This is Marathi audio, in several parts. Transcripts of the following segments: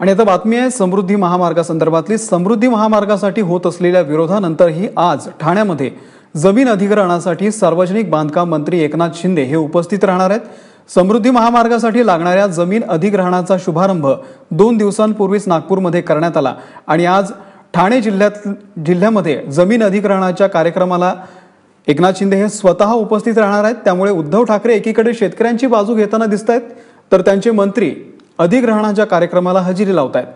आणि आता बातमी आहे समृद्धी महामार्गासंदर्भातली। समृद्धी महामार्गासाठी होत असलेल्या विरोधानंतरही आज ठाण्यामध्ये जमीन अधिग्रहणासाठी सार्वजनिक बांधकाम मंत्री एकनाथ शिंदे हे उपस्थित राहणार आहेत। समृद्धी महामार्गासाठी लागणाऱ्या जमीन अधिग्रहणाचा शुभारंभ 2 दिवसांपूर्वीच नागपूरमध्ये करण्यात आला आणि आज ठाणे जिल्ह्यामध्ये जमीन अधिग्रहणाच्या कार्यक्रमाला एकनाथ शिंदे हे स्वतः उपस्थित राहणार आहेत। त्यामुळे उद्धव ठाकरे एकीकडे शेतकऱ्यांची बाजू घेताना दिसतायत तर त्यांचे मंत्री अधिग्रहणाच्या कार्यक्रमाला हजेरी लावतायत।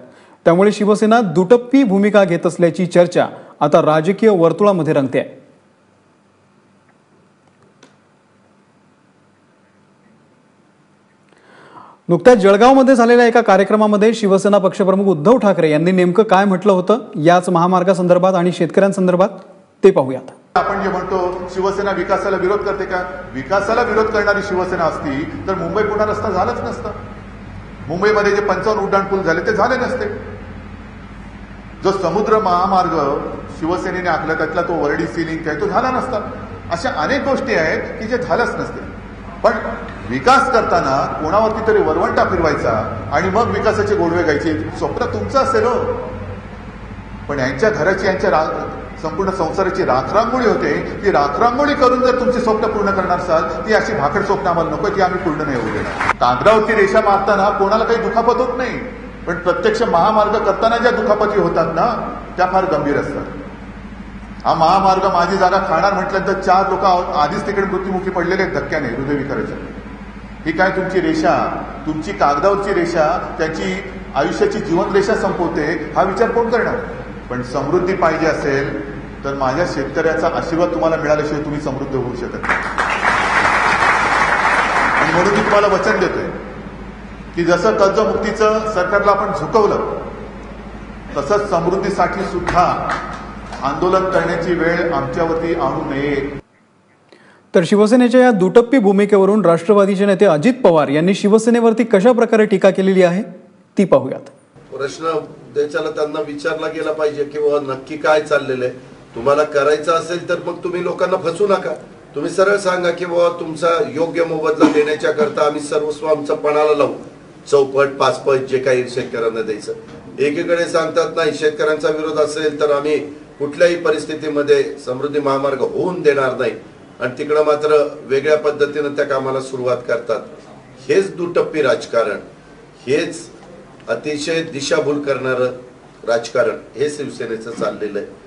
त्यामुळे शिवसेना दुटप्पी भूमिका घेत असल्याची चर्चा आता राजकीय वर्तुळामध्ये रंगते आहे। नुकत्याच जळगावमध्ये झालेल्या एका कार्यक्रमामध्ये शिवसेना पक्षप्रमुख उद्धव ठाकरे यांनी नेमकं काय म्हटलं होतं याच महामार्गासंदर्भात आणि शेतकऱ्यांसंदर्भात ते पाहूयात। आपण जे म्हणतो शिवसेना विकासाला विरोध करते का? विकासाला विरोध करणारी शिवसेना असती तर मुंबई पुणे रस्ता झालाच नसता। मुंबईमध्ये जे 55 उड्डाण पूल झाले ते झाले नसते। जो समुद्र महामार्ग शिवसेनेने आखला त्यातला तो वर्डी सी लिंक आहे तो झाला नसता। अशा अनेक गोष्टी आहेत की जे झालंच नसते। पण विकास करताना कोणावरती तरी वरवंटा फिरवायचा आणि मग विकासाचे गोडवे गायचे स्वप्न तुमचं असेल हो, पण यांच्या घराची यांच्या संपूर्ण संसाराची राखरांगोळी होते। ती राखरांगोळी करून जर तुमची स्वप्न पूर्ण करणार असाल ती अशी भाकड स्वप्न आम्हाला नको की आम्ही पूर्ण नाही होऊ देणार। कागदावरती रेषा मारताना कोणाला काही दुखापत होत नाही, पण प्रत्यक्ष महामार्ग करताना ज्या दुखापती होतात ना त्या फार गंभीर असतात। हा महामार्ग माझी जागा खाणार म्हटल्यानंतर 4 लोक आधीच तिकडे मृत्युमुखी पडलेले आहेत धक्क्याने हृदयविकाराच्या। ही काय तुमची रेषा, तुमची कागदावरची रेषा त्याची आयुष्याची जीवनरेषा संपवते हा विचार कोण करणार? पण समृद्धी पाहिजे असेल तर माझ्या शेतकऱ्याचा आशीर्वाद तुम्हाला मिळाल्याशिवाय तुम्ही समृद्ध होऊ शकत नाही। आणि म्हणून मी तुम्हाला वचन देतोय की जसं कर्जमुक्तीचं सरकारला आपण झुकवलं तसंच समृद्धीसाठी सुद्धा आंदोलन करण्याची वेळ आमच्यावरती आणू नये। तर शिवसेनेच्या या दुटप्पी भूमिकेवरून राष्ट्रवादीचे नेते अजित पवार यांनी शिवसेनेवरती कशा प्रकारे टीका केलेली आहे ती पाहूयात। प्रश्न देशाला त्यांना विचारला गेला पाहिजे की बाबा नक्की काय चाललेलं आहे। तुम्हाला करायचं असेल तर मग तुम्ही लोकांना फसू नका। तुम्ही सरळ सांगा की बाबा तुमचा योग्य मोबदला देण्याच्या करता आम्ही सर्वस्व आमचं पणाला लावू, चौपट पाचपट जे काही शेतकऱ्यांना द्यायचं। एकीकडे सांगतात नाही शेतकऱ्यांचा विरोध असेल तर आम्ही कुठल्याही परिस्थितीमध्ये समृद्धी महामार्ग होऊन देणार नाही, आणि तिकडं मात्र वेगळ्या पद्धतीने त्या कामाला सुरुवात करतात। हेच दुटप्पी राजकारण, हेच अतिशय दिशाभूल करणारं राजकारण हे शिवसेनेचं चाललेलं आहे।